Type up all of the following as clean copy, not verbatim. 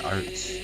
arts.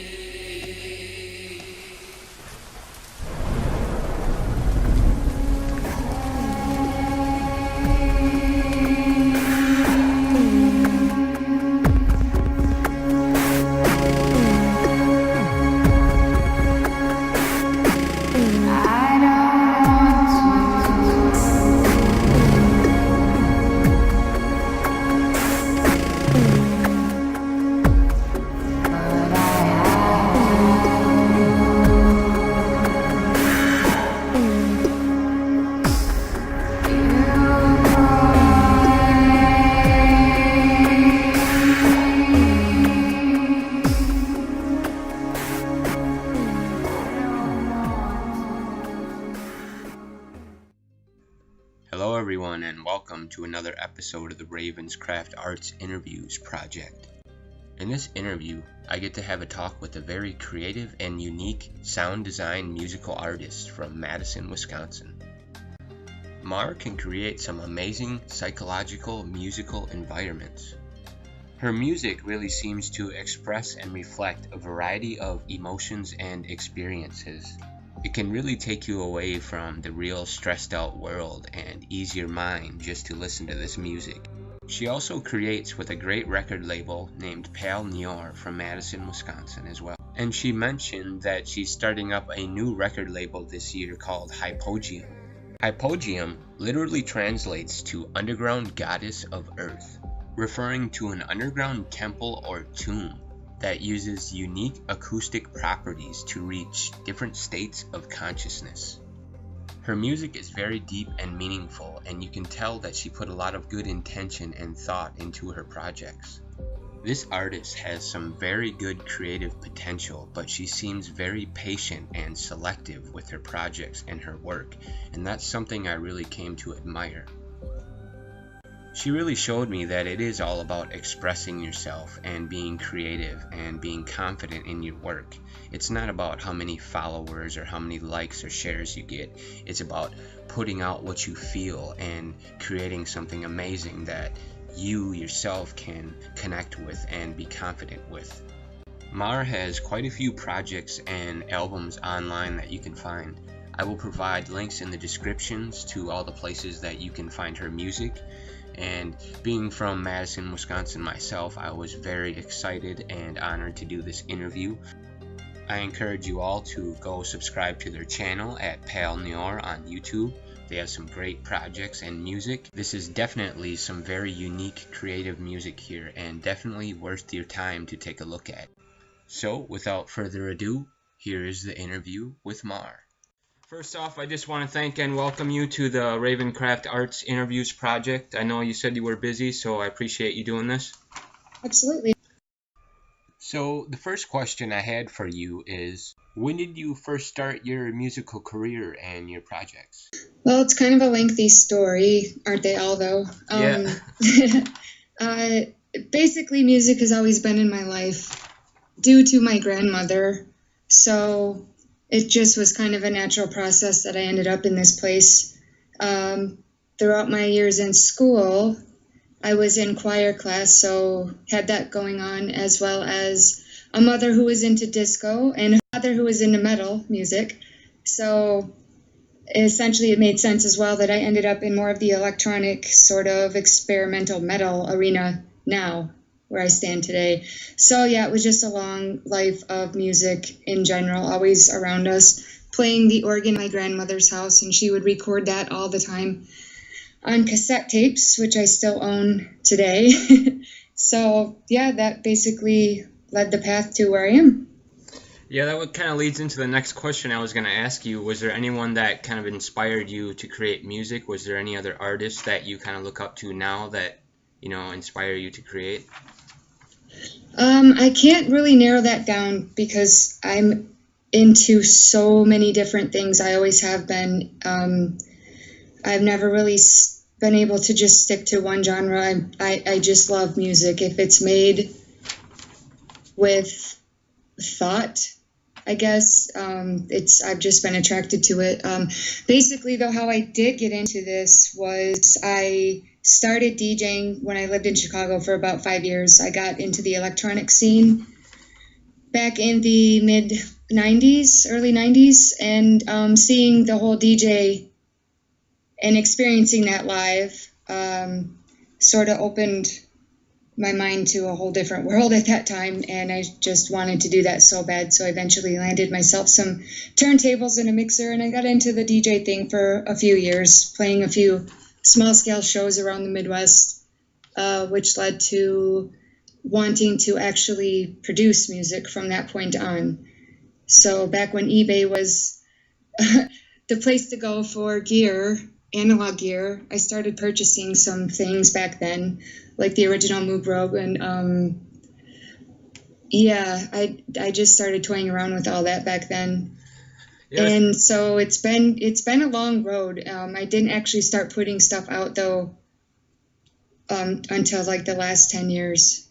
Hello everyone and welcome to another episode of the RavenRotar Arts Interviews project. In this interview, I get to have a talk with a very creative and unique sound design musical artist from Madison, Wisconsin. Mahr can create some amazing psychological musical environments. Her music really seems to express and reflect a variety of emotions and experiences. It can really take you away from the real stressed out world and ease your mind just to listen to this music. She also creates with a great record label named Pale Noir from Madison, Wisconsin as well. And she mentioned that she's starting up a new record label this year called Hypogeum. Hypogeum literally translates to underground goddess of earth, referring to an underground temple or tomb that uses unique acoustic properties to reach different states of consciousness. Her music is very deep and meaningful, and you can tell that she put a lot of good intention and thought into her projects. This artist has some very good creative potential, but she seems very patient and selective with her projects and her work, and that's something I really came to admire. She really showed me that it is all about expressing yourself and being creative and being confident in your work. It's not about how many followers or how many likes or shares you get. It's about putting out what you feel and creating something amazing that you yourself can connect with and be confident with. Mahr has quite a few projects and albums online that you can find. I will provide links in the descriptions to all the places that you can find her music. And being from Madison, Wisconsin myself, I was very excited and honored to do this interview. I encourage you all to go subscribe to their channel at Pale Noir on YouTube. They have some great projects and music. This is definitely some very unique creative music here and definitely worth your time to take a look at. So without further ado, here is the interview with Mahr. First off, I just want to thank and welcome you to the RavenRotar Arts Interviews project. I know you said you were busy, so I appreciate you doing this. Absolutely. So the first question I had for you is, when did you first start your musical career and your projects? Well, it's kind of a lengthy story, aren't they all, though? Yeah. Basically, music has always been in my life due to my grandmother, so it just was kind of a natural process that I ended up in this place. Throughout my years in school, I was in choir class, so had that going on, as well as a mother who was into disco and a father who was into metal music. So essentially it made sense as well that I ended up in more of the electronic sort of experimental metal arena now, where I stand today. So yeah, it was just a long life of music in general, always around us, playing the organ in my grandmother's house, and she would record that all the time on cassette tapes, which I still own today. So yeah, that basically led the path to where I am. Yeah, that kind of leads into the next question I was going to ask you. Was there anyone that kind of inspired you to create music? Was there any other artists that you kind of look up to now that, you know, inspire you to create? I can't really narrow that down because I'm into so many different things. I always have been. I've never really been able to just stick to one genre. I just love music. If it's made with thought, I guess, I've just been attracted to it. Basically, though, how I did get into this was I started DJing when I lived in Chicago for about 5 years. I got into the electronic scene back in the mid 90s, early 90s, and seeing the whole DJ and experiencing that live sort of opened my mind to a whole different world at that time, and I just wanted to do that so bad. So I eventually landed myself some turntables and a mixer, and I got into the DJ thing for a few years, playing a few small-scale shows around the Midwest, which led to wanting to actually produce music from that point on. So back when eBay was the place to go for gear, analog gear, I started purchasing some things back then, like the original Moog Rogue, and I just started toying around with all that back then. Yes. And so it's been a long road. I didn't actually start putting stuff out though until like the last 10 years.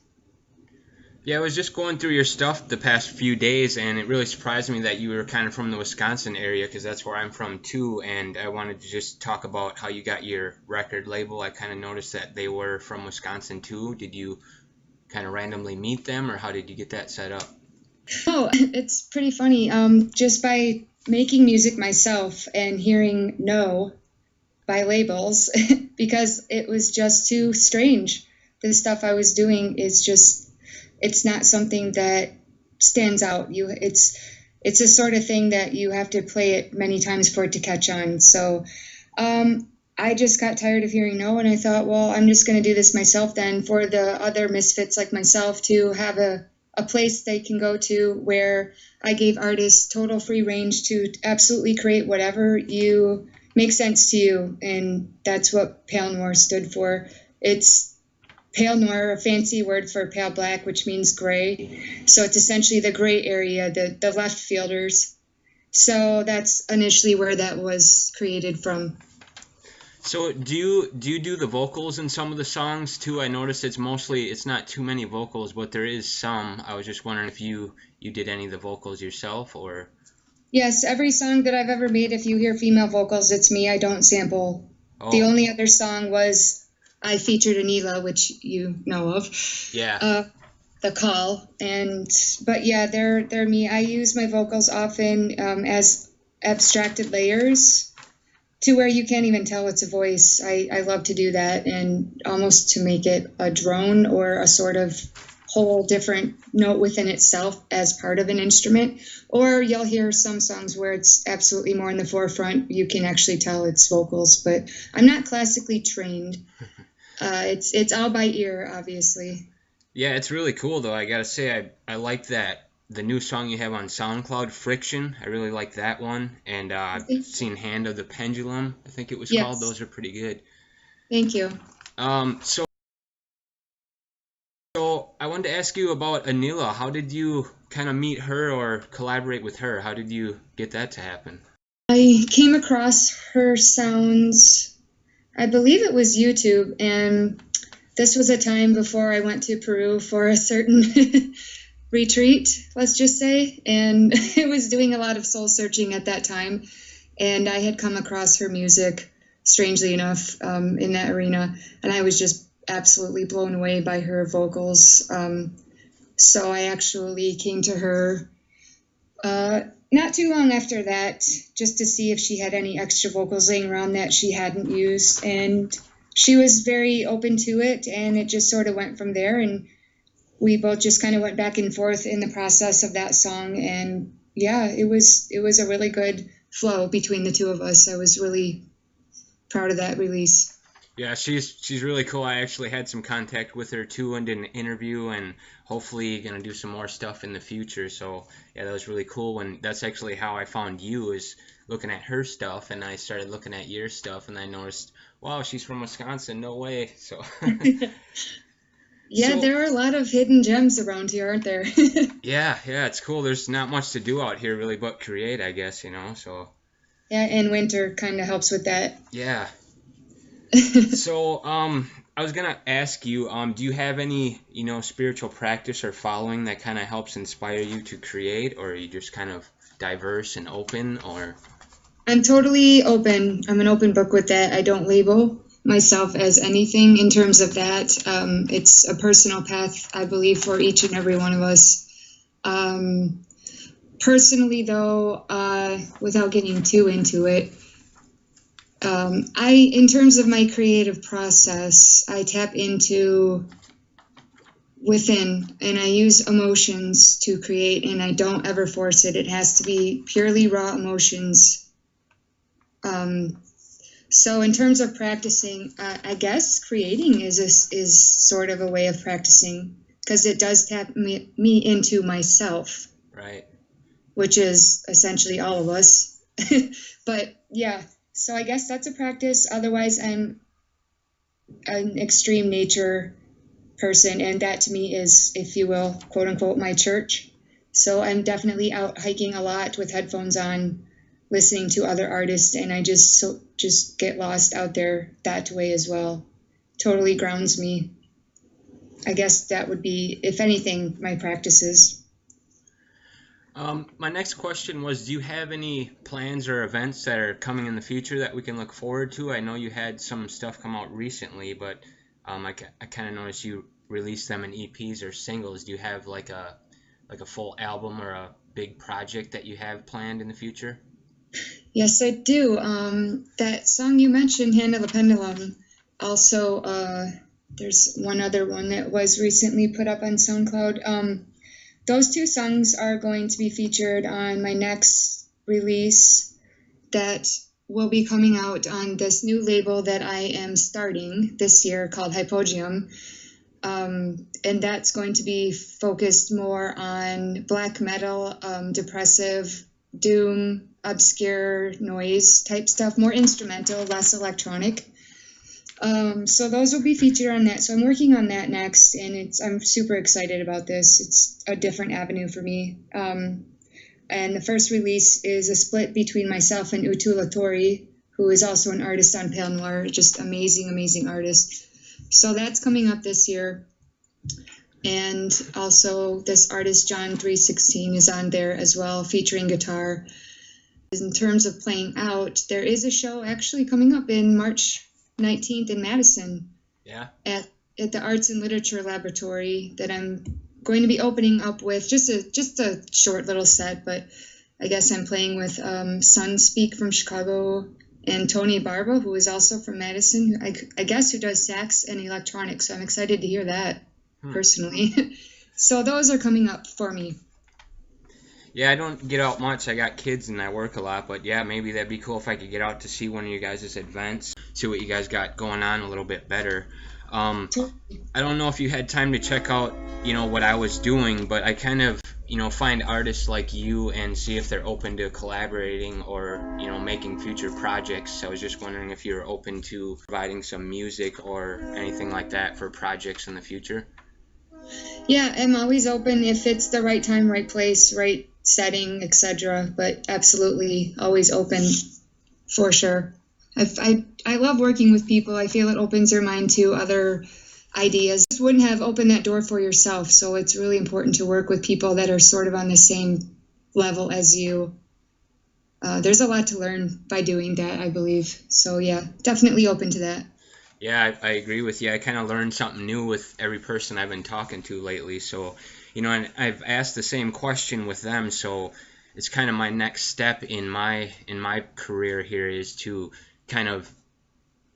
Yeah, I was just going through your stuff the past few days, and it really surprised me that you were kind of from the Wisconsin area, because that's where I'm from too, and I wanted to just talk about how you got your record label. I kind of noticed that they were from Wisconsin too. Did you kind of randomly meet them, or how did you get that set up? Oh, it's pretty funny. Just by making music myself and hearing no by labels, because it was just too strange. The stuff I was doing is just... it's not something that stands out. It's a sort of thing that you have to play it many times for it to catch on. So I just got tired of hearing no, and I thought, well, I'm just going to do this myself then, for the other misfits like myself to have a place they can go to where I gave artists total free range to absolutely create whatever you makes sense to you. And that's what Pale Noir stood for. It's Pale Noir, a fancy word for pale black, which means gray. So it's essentially the gray area, the left fielders. So that's initially where that was created from. So do you do the vocals in some of the songs too? I noticed it's not too many vocals, but there is some. I was just wondering if you did any of the vocals yourself, or... Yes, every song that I've ever made, if you hear female vocals, it's me. I don't sample. Oh. The only other song was... I featured a Nilla, which you know of. Yeah. The Call, but yeah, they're me. I use my vocals often as abstracted layers to where you can't even tell it's a voice. I love to do that, and almost to make it a drone or a sort of whole different note within itself as part of an instrument. Or you'll hear some songs where it's absolutely more in the forefront. You can actually tell it's vocals, but I'm not classically trained. It's all by ear, obviously. Yeah, it's really cool though. I gotta say, I like that the new song you have on SoundCloud, Friction. I really like that one, and I've seen Hand of the Pendulum, I think it was called. Those are pretty good. Thank you. So I wanted to ask you about Nilla. How did you kind of meet her or collaborate with her? How did you get that to happen? I came across her sounds, I believe it was YouTube, and this was a time before I went to Peru for a certain retreat, let's just say, and I was doing a lot of soul searching at that time, and I had come across her music, strangely enough, in that arena, and I was just absolutely blown away by her vocals. So I actually came to her not too long after that, just to see if she had any extra vocals laying around that she hadn't used, and she was very open to it, and it just sort of went from there, and we both just kind of went back and forth in the process of that song, and yeah, it was a really good flow between the two of us. I was really proud of that release. Yeah, she's really cool. I actually had some contact with her too and did an interview, and hopefully gonna do some more stuff in the future. So yeah, that was really cool. And that's actually how I found you, is looking at her stuff, and I started looking at your stuff, and I noticed, wow, she's from Wisconsin. No way. So yeah, there are a lot of hidden gems around here, aren't there? yeah, it's cool. There's not much to do out here really but create, I guess, so yeah, and winter kind of helps with that. Yeah. So, I was gonna ask you, do you have any, spiritual practice or following that kind of helps inspire you to create, or are you just kind of diverse and open, or? I'm totally open. I'm an open book with that. I don't label myself as anything in terms of that. It's a personal path, I believe, for each and every one of us. Personally, though, without getting too into it, in terms of my creative process, I tap into within, and I use emotions to create, and I don't ever force it. It has to be purely raw emotions. So in terms of practicing, I guess creating is sort of a way of practicing, because it does tap me into myself. Right. Which is essentially all of us. But yeah, so I guess that's a practice. Otherwise, I'm an extreme nature person, and that to me is, if you will, quote unquote, my church. So I'm definitely out hiking a lot with headphones on, listening to other artists, and I just get lost out there that way as well. Totally grounds me. I guess that would be, if anything, my practices. My next question was, do you have any plans or events that are coming in the future that we can look forward to? I know you had some stuff come out recently, but I kind of noticed you released them in EPs or singles. Do you have like a full album or a big project that you have planned in the future? Yes, I do. That song you mentioned, Hand of the Pendulum. Also, there's one other one that was recently put up on SoundCloud. Those two songs are going to be featured on my next release that will be coming out on this new label that I am starting this year called Hypogeum. And that's going to be focused more on black metal, depressive, doom, obscure noise type stuff, more instrumental, less electronic. So those will be featured on that. So I'm working on that next, and I'm super excited about this. It's a different avenue for me. And the first release is a split between myself and Utula Tori, who is also an artist on Pale Noir, just amazing, amazing artist. So that's coming up this year. And also this artist, John 316, is on there as well, featuring guitar. In terms of playing out, there is a show actually coming up in March 19th in Madison. Yeah. At the Arts and Literature Laboratory that I'm going to be opening up with just a short little set, but I guess I'm playing with Sunspeak from Chicago and Tony Barba, who is also from Madison, I guess, who does sax and electronics. So I'm excited to hear that personally. So those are coming up for me. Yeah, I don't get out much. I got kids and I work a lot, but yeah, maybe that'd be cool if I could get out to see one of you guys' events, see what you guys got going on a little bit better. I don't know if you had time to check out, what I was doing, but I kind of, find artists like you and see if they're open to collaborating or, making future projects. I was just wondering if you're open to providing some music or anything like that for projects in the future. Yeah, I'm always open if it's the right time, right place, right setting, etc. But absolutely always open for sure. I love working with people. I feel it opens your mind to other ideas. Just wouldn't have opened that door for yourself. So it's really important to work with people that are sort of on the same level as you. There's a lot to learn by doing that, I believe. So yeah, definitely open to that. Yeah, I agree with you. I kind of learned something new with every person I've been talking to lately. So, and I've asked the same question with them. So it's kind of my next step in my career here is to kind of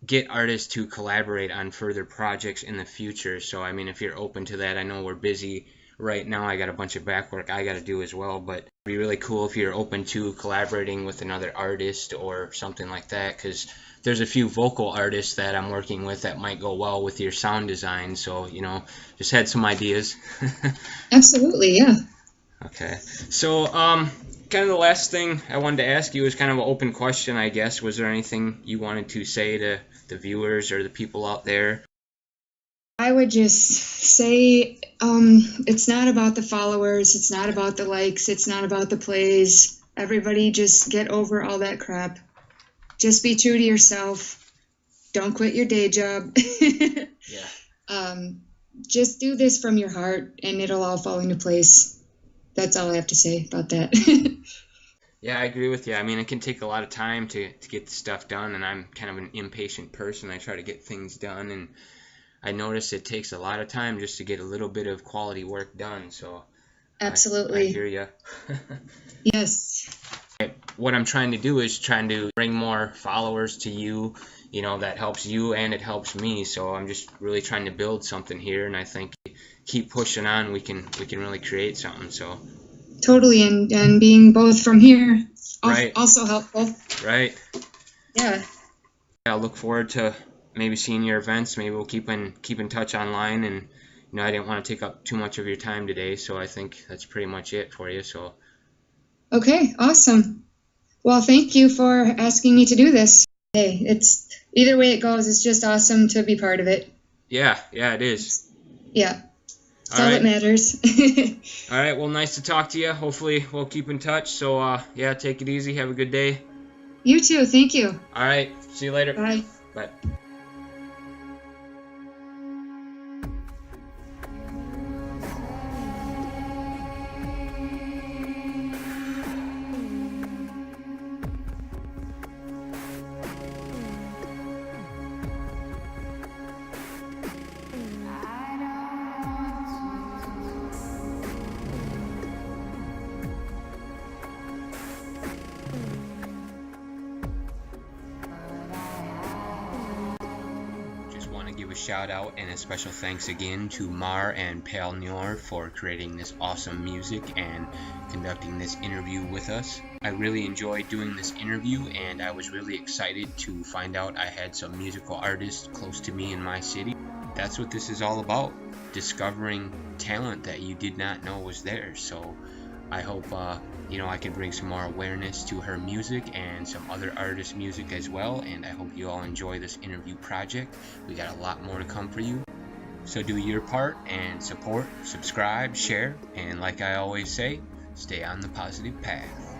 get artists to collaborate on further projects in the future. So, I mean, if you're open to that, I know we're busy right now. I got a bunch of back work I got to do as well, but it'd be really cool if you're open to collaborating with another artist or something like that, because there's a few vocal artists that I'm working with that might go well with your sound design. So, just had some ideas. Absolutely, yeah. Okay. So, kind of the last thing I wanted to ask you is kind of an open question, I guess. Was there anything you wanted to say to the viewers or the people out there? I would just say it's not about the followers. It's not about the likes. It's not about the plays. Everybody just get over all that crap. Just be true to yourself. Don't quit your day job. Yeah. Just do this from your heart, and it'll all fall into place. That's all I have to say about that. Yeah, I agree with you. I mean, it can take a lot of time to get the stuff done, and I'm kind of an impatient person. I try to get things done, and I notice it takes a lot of time just to get a little bit of quality work done. So Absolutely. I hear you. Yes. What I'm trying to do is trying to bring more followers to you. You know, that helps you and it helps me. So I'm just really trying to build something here, and I think keep pushing on, we can really create something. So Totally, and being both from here right, also helpful. right. Yeah. I look forward to maybe seeing your events. Maybe we'll keep in touch online. And you know, I didn't want to take up too much of your time today, so I think that's pretty much it for you. So Okay, awesome. Well, thank you for asking me to do this. Hey, it's either way it goes, it's just awesome to be part of it. yeah, it is. Yeah. That's all that matters. All right, well, nice to talk to you. Hopefully we'll keep in touch. So yeah, take it easy. Have a good day. You too. Thank you. All right, see you later. Bye. Bye. Give a shout out and a special thanks again to Mahr and Pale Noir for creating this awesome music and conducting this interview with us. I really enjoyed doing this interview, and I was really excited to find out I had some musical artists close to me in my city. That's what this is all about, discovering talent that you did not know was there. So I hope I can bring some more awareness to her music and some other artists' music as well, and I hope you all enjoy this interview project. We got a lot more to come for you. So do your part and support, subscribe, share, and like I always say, stay on the positive path.